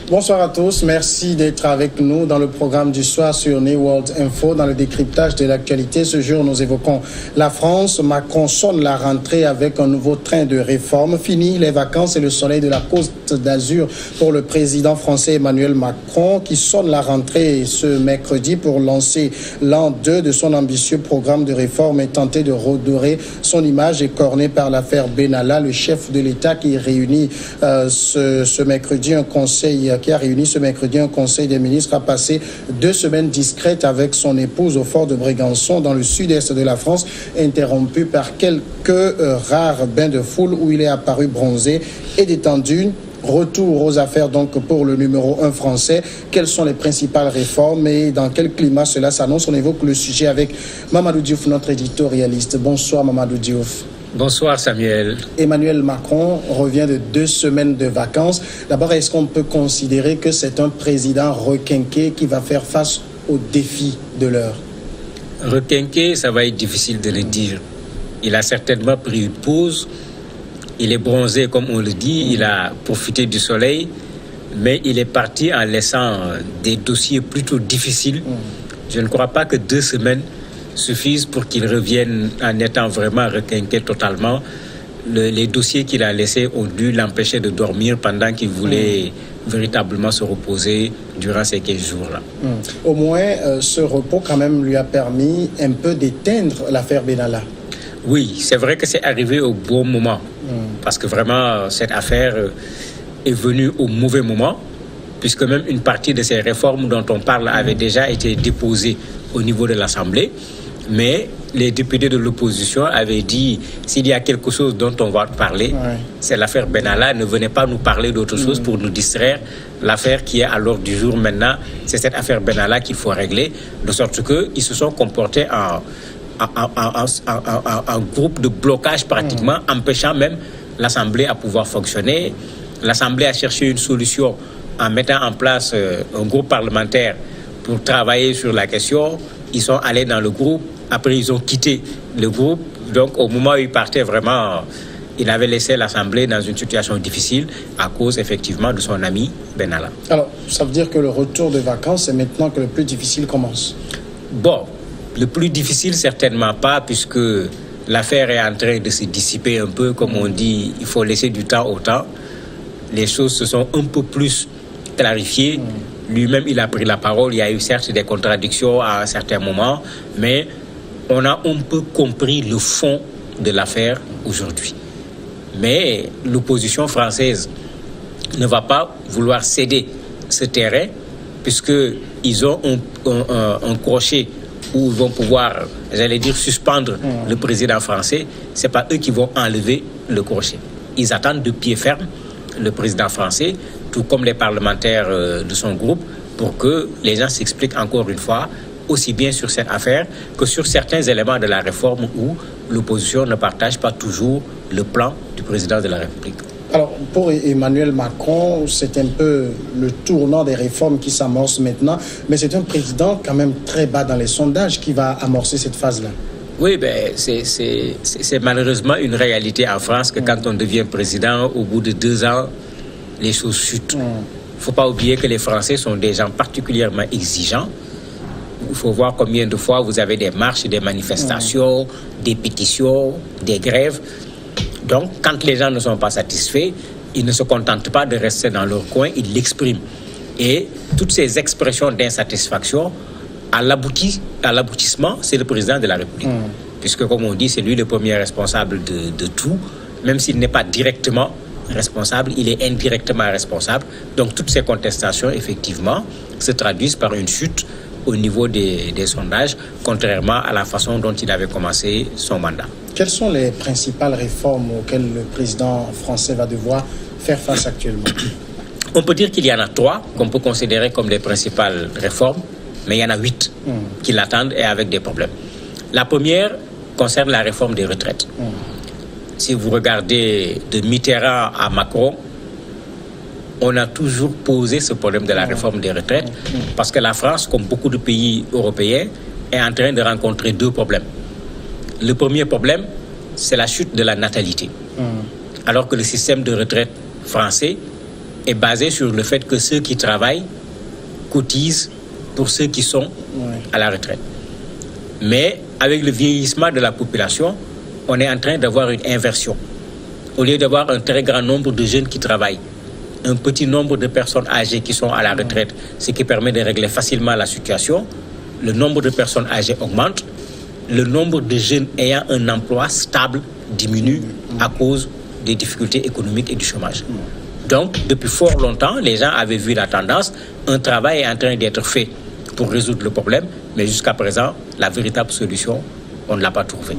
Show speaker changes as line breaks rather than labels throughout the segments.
Bonsoir à tous, merci d'être avec nous dans le programme du soir sur New World Info. Dans le décryptage de l'actualité, ce jour nous évoquons la France. Macron sonne la rentrée avec un nouveau train de réforme. Fini les vacances et le soleil de la Côte d'Azur pour le président français Emmanuel Macron qui sonne la rentrée ce mercredi pour lancer l'an 2 de son ambitieux programme de réforme et tenter de redorer son image écornée par l'affaire Benalla. Le chef de l'État qui réunit ce mercredi un conseil des ministres a passé 2 semaines discrètes avec son épouse au fort de Brégançon dans le sud-est de la France, interrompu par quelques rares bains de foule où il est apparu bronzé et détendu. Retour aux affaires donc pour le numéro 1 français. Quelles sont les principales réformes et dans quel climat cela s'annonce? On évoque le sujet avec Mamadou Diouf, notre éditorialiste. Bonsoir Mamadou Diouf.
Bonsoir Samuel.
Emmanuel Macron revient de 2 semaines de vacances. D'abord, est-ce qu'on peut considérer que c'est un président requinqué qui va faire face aux défis de l'heure?
Requinqué, ça va être difficile de le dire. Il a certainement pris une pause. Il est bronzé, comme on le dit. Il a profité du soleil. Mais il est parti en laissant des dossiers plutôt difficiles. Je ne crois pas que 2 semaines suffisent pour qu'il revienne en étant vraiment requinqué totalement. Les dossiers qu'il a laissés ont dû l'empêcher de dormir pendant qu'il voulait véritablement se reposer durant ces 15 jours-là.
Au moins, ce repos quand même lui a permis un peu d'éteindre l'affaire Benalla.
Oui, c'est vrai que c'est arrivé au bon moment. Parce que vraiment, cette affaire est venue au mauvais moment, puisque même une partie de ces réformes dont on parle avait déjà été déposée au niveau de l'Assemblée. Mais les députés de l'opposition avaient dit, s'il y a quelque chose dont on va parler, c'est l'affaire Benalla. Ne venez pas nous parler d'autre chose pour nous distraire. L'affaire qui est à l'ordre du jour maintenant, c'est cette affaire Benalla qu'il faut régler. De sorte qu'ils se sont comportés en groupe de blocage pratiquement, empêchant même l'Assemblée à pouvoir fonctionner. L'Assemblée a cherché une solution en mettant en place un groupe parlementaire pour travailler sur la question. Ils sont allés dans le groupe. Après, ils ont quitté le groupe. Donc, au moment où ils partaient, vraiment, il avait laissé l'Assemblée dans une situation difficile à cause, effectivement, de son ami Benalla.
Alors, ça veut dire que le retour de vacances, c'est maintenant que le plus difficile commence?
Bon, le plus difficile, certainement pas, puisque l'affaire est en train de se dissiper un peu. Comme on dit, il faut laisser du temps au temps. Les choses se sont un peu plus clarifiées. Lui-même, il a pris la parole. Il y a eu certes des contradictions à un certain moment, mais on a un peu compris le fond de l'affaire aujourd'hui. Mais l'opposition française ne va pas vouloir céder ce terrain, puisqu'ils ont un crochet où ils vont pouvoir, j'allais dire, suspendre le président français. Ce n'est pas eux qui vont enlever le crochet. Ils attendent de pied ferme le président français, tout comme les parlementaires de son groupe, pour que les gens s'expliquent encore une fois, aussi bien sur cette affaire que sur certains éléments de la réforme où l'opposition ne partage pas toujours le plan du président de la République.
Alors, pour Emmanuel Macron, c'est un peu le tournant des réformes qui s'amorce maintenant, mais c'est un président quand même très bas dans les sondages qui va amorcer cette phase-là.
Oui, c'est malheureusement une réalité en France que quand on devient président, au bout de 2 ans, les choses chutent. Il ne faut pas oublier que les Français sont des gens particulièrement exigeants. Il faut voir combien de fois vous avez des marches, des manifestations, des pétitions, des grèves. Donc, quand les gens ne sont pas satisfaits, ils ne se contentent pas de rester dans leur coin, ils l'expriment. Et toutes ces expressions d'insatisfaction, à l'aboutissement, c'est le président de la République. Puisque, comme on dit, c'est lui le premier responsable de tout. Même s'il n'est pas directement responsable, il est indirectement responsable. Donc, toutes ces contestations, effectivement, se traduisent par une chute au niveau des sondages, contrairement à la façon dont il avait commencé son mandat.
Quelles sont les principales réformes auxquelles le président français va devoir faire face actuellement?
On peut dire qu'il y en a 3 qu'on peut considérer comme les principales réformes, mais il y en a 8 qui l'attendent et avec des problèmes. La première concerne la réforme des retraites. Si vous regardez de Mitterrand à Macron, on a toujours posé ce problème de la réforme des retraites parce que la France, comme beaucoup de pays européens, est en train de rencontrer 2 problèmes. Le premier problème, c'est la chute de la natalité. Alors que le système de retraite français est basée sur le fait que ceux qui travaillent cotisent pour ceux qui sont à la retraite. Mais avec le vieillissement de la population, on est en train d'avoir une inversion. Au lieu d'avoir un très grand nombre de jeunes qui travaillent, un petit nombre de personnes âgées qui sont à la retraite, ce qui permet de régler facilement la situation, le nombre de personnes âgées augmente, le nombre de jeunes ayant un emploi stable diminue à cause des difficultés économiques et du chômage. Donc, depuis fort longtemps, les gens avaient vu la tendance, un travail est en train d'être fait pour résoudre le problème, mais jusqu'à présent, la véritable solution, on ne l'a pas trouvée.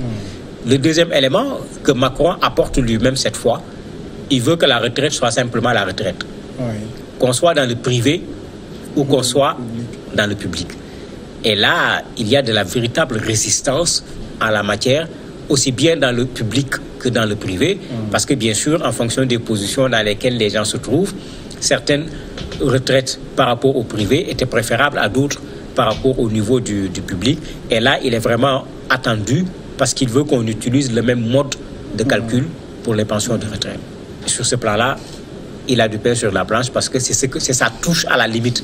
Le deuxième élément que Macron apporte lui-même cette fois, il veut que la retraite soit simplement la retraite. Qu'on soit dans le privé ou qu'on soit dans le public. Et là, il y a de la véritable résistance en la matière, aussi bien dans le public que dans le privé, parce que bien sûr, en fonction des positions dans lesquelles les gens se trouvent, certaines retraites par rapport au privé étaient préférables à d'autres par rapport au niveau du public. Et là, il est vraiment attendu parce qu'il veut qu'on utilise le même mode de calcul pour les pensions de retraite. Sur ce plan-là, il a du pain sur la planche parce que c'est sa touche à la limite,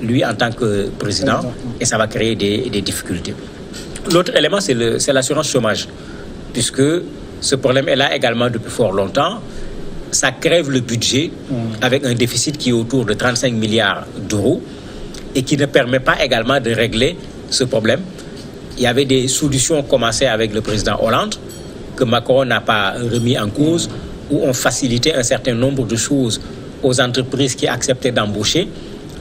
lui en tant que président, et ça va créer des difficultés. L'autre élément, c'est l'assurance chômage, puisque ce problème est là également depuis fort longtemps. Ça crève le budget avec un déficit qui est autour de 35 milliards d'euros et qui ne permet pas également de régler ce problème. Il y avait des solutions commencées avec le président Hollande, que Macron n'a pas remis en cause, où on facilitait un certain nombre de choses aux entreprises qui acceptaient d'embaucher.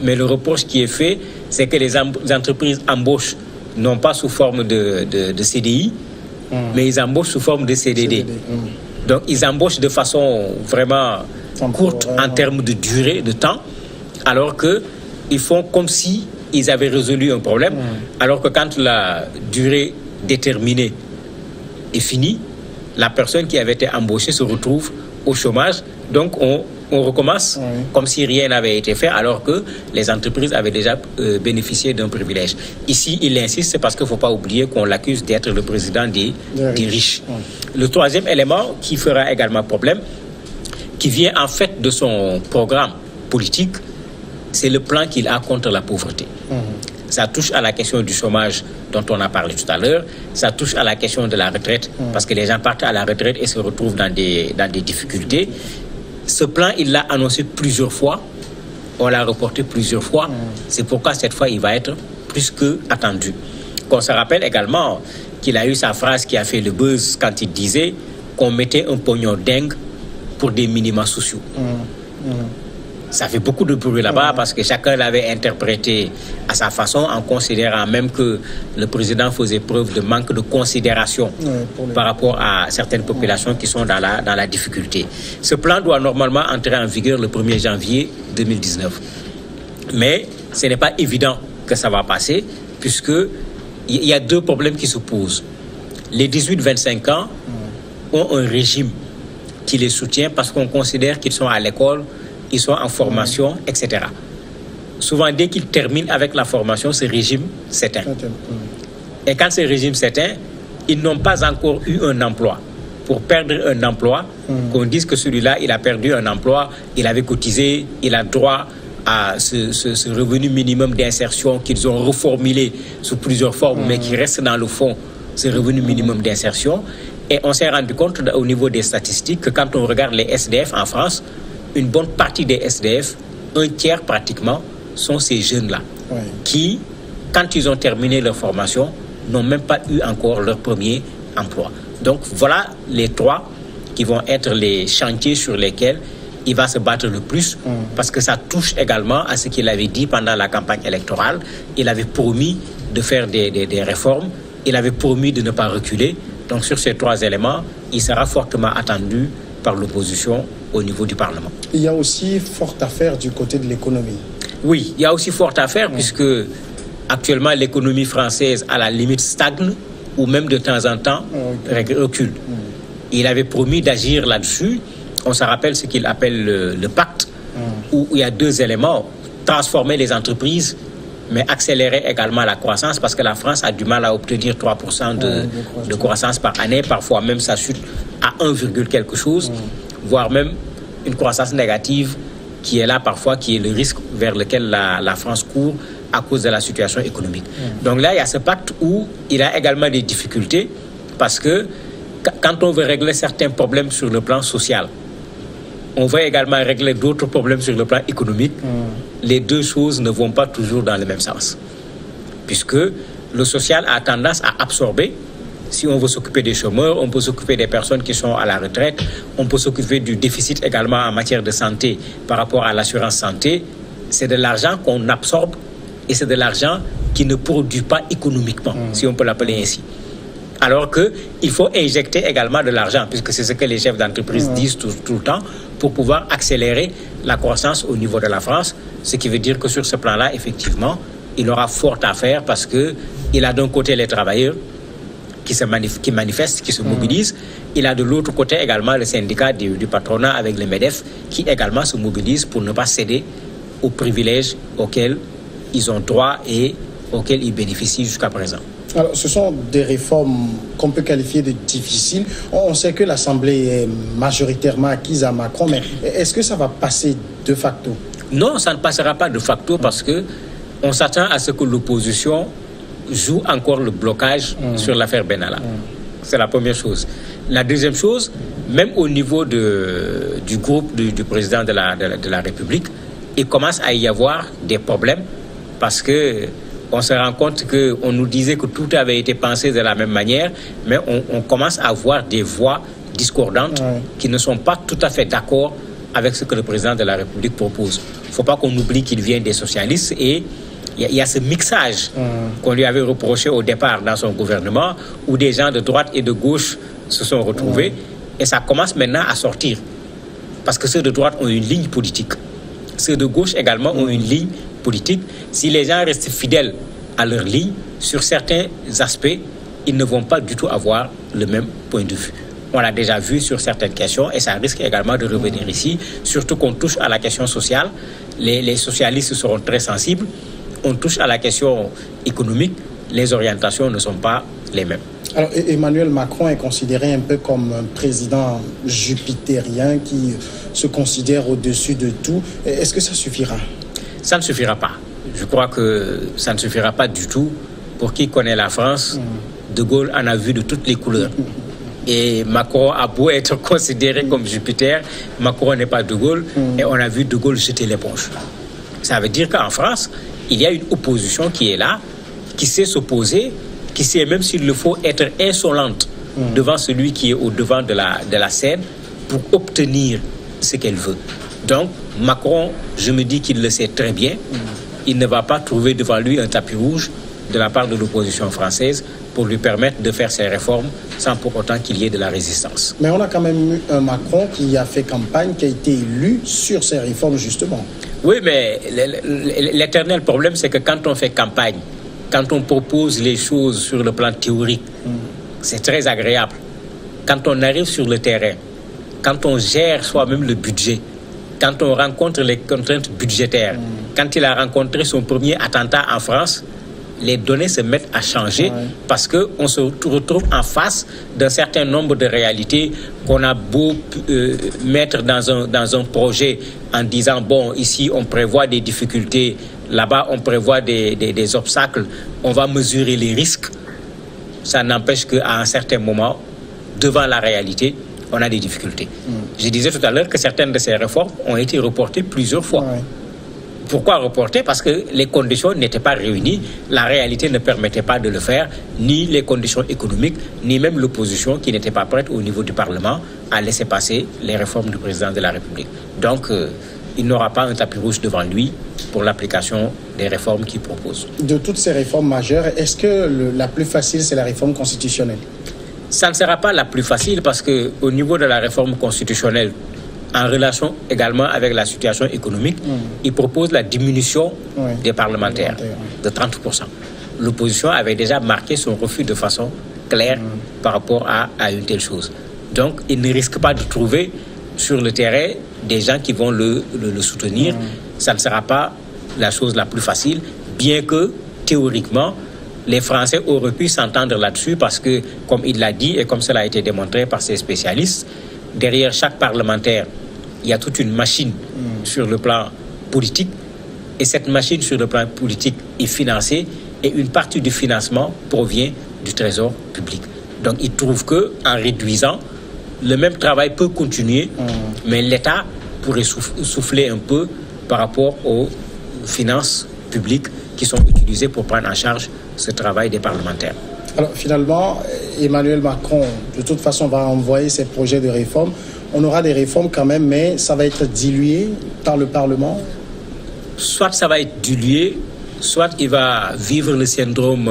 Mais le reproche qui est fait, c'est que les entreprises embauchent non pas sous forme de CDI, mais ils embauchent sous forme de CDD. Donc, ils embauchent de façon vraiment courte en termes de durée, de temps, alors qu'ils font comme si ils avaient résolu un problème, alors que quand la durée déterminée est finie, la personne qui avait été embauchée se retrouve au chômage. Donc, on recommence comme si rien n'avait été fait, alors que les entreprises avaient déjà bénéficié d'un privilège. Ici, il insiste, c'est parce qu'il ne faut pas oublier qu'on l'accuse d'être le président des riches. Le troisième élément qui fera également problème, qui vient en fait de son programme politique, c'est le plan qu'il a contre la pauvreté. Ça touche à la question du chômage dont on a parlé tout à l'heure. Ça touche à la question de la retraite, parce que les gens partent à la retraite et se retrouvent dans des difficultés. Ce plan, il l'a annoncé plusieurs fois. On l'a reporté plusieurs fois. C'est pourquoi cette fois, il va être plus que attendu. Qu'on se rappelle également qu'il a eu sa phrase qui a fait le buzz quand il disait qu'on mettait un pognon dingue pour des minima sociaux. Ça fait beaucoup de bruit là-bas parce que chacun l'avait interprété à sa façon, en considérant même que le président faisait preuve de manque de considération par rapport à certaines populations qui sont dans la difficulté. Ce plan doit normalement entrer en vigueur le 1er janvier 2019. Mais ce n'est pas évident que ça va passer, puisqu'il y a deux problèmes qui se posent. Les 18-25 ans ont un régime qui les soutient parce qu'on considère qu'ils sont à l'école, ils sont en formation, etc. Souvent, dès qu'ils terminent avec la formation, ce régime s'éteint. Et quand ce régime s'éteint, ils n'ont pas encore eu un emploi. Pour perdre un emploi, qu'on dise que celui-là, il a perdu un emploi, il avait cotisé, il a droit à ce revenu minimum d'insertion qu'ils ont reformulé sous plusieurs formes, mais qui reste dans le fond, ce revenu minimum d'insertion. Et on s'est rendu compte au niveau des statistiques que quand on regarde les SDF en France, une bonne partie des SDF, un tiers pratiquement, sont ces jeunes-là qui, quand ils ont terminé leur formation, n'ont même pas eu encore leur premier emploi. Donc voilà les trois qui vont être les chantiers sur lesquels il va se battre le plus, parce que ça touche également à ce qu'il avait dit pendant la campagne électorale. Il avait promis de faire des réformes, il avait promis de ne pas reculer. Donc sur ces trois éléments, il sera fortement attendu par l'opposition au niveau du Parlement.
Il y a aussi fort à faire du côté de l'économie.
Oui, il y a aussi fort à faire, puisque actuellement l'économie française à la limite stagne ou même de temps en temps recule. Il avait promis d'agir là-dessus. On se rappelle ce qu'il appelle le pacte, où il y a deux éléments: transformer les entreprises, mais accélérer également la croissance, parce que la France a du mal à obtenir 3% de croissance par année. Parfois même ça chute à 1, quelque chose, voire même une croissance négative qui est là parfois, qui est le risque vers lequel la France court à cause de la situation économique. Donc là, il y a ce pacte où il a également des difficultés parce que quand on veut régler certains problèmes sur le plan social, on veut également régler d'autres problèmes sur le plan économique. Les deux choses ne vont pas toujours dans le même sens. Puisque le social a tendance à absorber. Si on veut s'occuper des chômeurs, on peut s'occuper des personnes qui sont à la retraite, on peut s'occuper du déficit également en matière de santé par rapport à l'assurance santé. C'est de l'argent qu'on absorbe et c'est de l'argent qui ne produit pas économiquement, si on peut l'appeler ainsi. Alors qu'il faut injecter également de l'argent, puisque c'est ce que les chefs d'entreprise disent tout le temps, pour pouvoir accélérer la croissance au niveau de la France. Ce qui veut dire que sur ce plan-là, effectivement, il aura fort à faire parce qu'il a d'un côté les travailleurs qui manifestent, qui se mobilisent. Il a de l'autre côté également le syndicat du patronat avec le MEDEF qui également se mobilise pour ne pas céder aux privilèges auxquels ils ont droit et auxquels ils bénéficient jusqu'à présent.
Alors, ce sont des réformes qu'on peut qualifier de difficiles. On sait que l'Assemblée est majoritairement acquise à Macron, mais est-ce que ça va passer de facto?
Non, ça ne passera pas de facto parce qu'on s'attend à ce que l'opposition joue encore le blocage sur l'affaire Benalla. C'est la première chose. La deuxième chose, même au niveau du groupe du président de la République, il commence à y avoir des problèmes parce qu'on se rend compte qu'on nous disait que tout avait été pensé de la même manière, mais on commence à voir des voix discordantes qui ne sont pas tout à fait d'accord avec ce que le président de la République propose. Il ne faut pas qu'on oublie qu'il vient des socialistes et il y a ce mixage qu'on lui avait reproché au départ dans son gouvernement où des gens de droite et de gauche se sont retrouvés et ça commence maintenant à sortir parce que ceux de droite ont une ligne politique. Ceux de gauche également ont une ligne politique. Si les gens restent fidèles à leur ligne, sur certains aspects, ils ne vont pas du tout avoir le même point de vue. On l'a déjà vu sur certaines questions et ça risque également de revenir ici, surtout qu'on touche à la question sociale. Les socialistes seront très sensibles. On touche à la question économique, les orientations ne sont pas les mêmes.
Alors, Emmanuel Macron est considéré un peu comme un président jupitérien qui se considère au-dessus de tout. Est-ce que ça suffira?
Ça ne suffira pas. Je crois que ça ne suffira pas du tout. Pour qui connaît la France, De Gaulle en a vu de toutes les couleurs. Et Macron a beau être considéré comme Jupiter, Macron n'est pas De Gaulle, et on a vu De Gaulle jeter l'éponge. Ça veut dire qu'en France, il y a une opposition qui est là, qui sait s'opposer, qui sait même s'il le faut être insolente devant celui qui est au-devant de la scène pour obtenir ce qu'elle veut. Donc, Macron, je me dis qu'il le sait très bien, il ne va pas trouver devant lui un tapis rouge de la part de l'opposition française pour lui permettre de faire ses réformes sans pour autant qu'il y ait de la résistance.
Mais on a quand même eu un Macron qui a fait campagne, qui a été élu sur ces réformes justement.
Oui, mais l'éternel problème, c'est que quand on fait campagne, quand on propose les choses sur le plan théorique, c'est très agréable. Quand on arrive sur le terrain, quand on gère soi-même le budget, quand on rencontre les contraintes budgétaires, quand il a rencontré son premier attentat en France, les données se mettent à changer parce qu'on se retrouve en face d'un certain nombre de réalités qu'on a beau mettre dans un projet en disant, bon, ici on prévoit des difficultés, là-bas on prévoit des obstacles, on va mesurer les risques. Ça n'empêche qu'à un certain moment, devant la réalité, on a des difficultés. Je disais tout à l'heure que certaines de ces réformes ont été reportées plusieurs fois. Pourquoi reporter? Parce que les conditions n'étaient pas réunies, la réalité ne permettait pas de le faire, ni les conditions économiques, ni même l'opposition qui n'était pas prête au niveau du Parlement à laisser passer les réformes du président de la République. Donc, il n'aura pas un tapis rouge devant lui pour l'application des réformes qu'il propose.
De toutes ces réformes majeures, est-ce que la plus facile, c'est la réforme constitutionnelle?
Ça ne sera pas la plus facile parce qu'au niveau de la réforme constitutionnelle, en relation également avec la situation économique, il propose la diminution des parlementaires de 30%. L'opposition avait déjà marqué son refus de façon claire par rapport à une telle chose. Donc, il ne risque pas de trouver sur le terrain des gens qui vont le soutenir. Ça ne sera pas la chose la plus facile, bien que, théoriquement, les Français auraient pu s'entendre là-dessus parce que, comme il l'a dit et comme cela a été démontré par ses spécialistes, derrière chaque parlementaire, il y a toute une machine sur le plan politique, et cette machine sur le plan politique est financée, et une partie du financement provient du trésor public. Donc il trouve qu'en réduisant, le même travail peut continuer, mais l'État pourrait souffler un peu par rapport aux finances publiques qui sont utilisées pour prendre en charge ce travail des parlementaires.
Alors finalement, Emmanuel Macron, de toute façon, va envoyer ses projets de réforme. On aura des réformes quand même, mais ça va être dilué par le Parlement.
Soit ça va être dilué, soit il va vivre le syndrome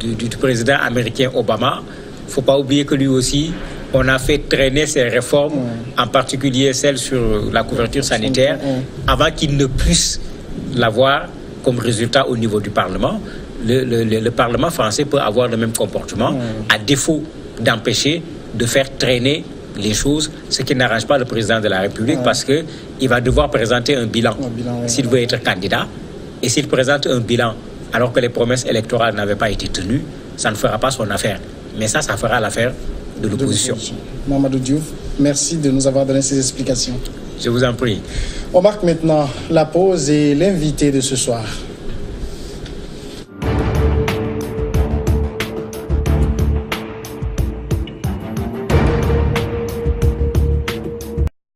du président américain Obama. Il ne faut pas oublier que lui aussi, on a fait traîner ses réformes, en particulier celles sur la couverture sanitaire, avant qu'il ne puisse l'avoir comme résultat au niveau du Parlement. Le Parlement français peut avoir le même comportement, à défaut d'empêcher de faire traîner les choses, ce qui n'arrange pas le président de la République, parce qu'il va devoir présenter un bilan s'il veut être candidat. Et s'il présente un bilan alors que les promesses électorales n'avaient pas été tenues, ça ne fera pas son affaire. Mais ça fera l'affaire de l'opposition.
Mamadou Diouf, merci de nous avoir donné ces explications.
Je vous en prie.
On marque maintenant la pause et l'invité de ce soir.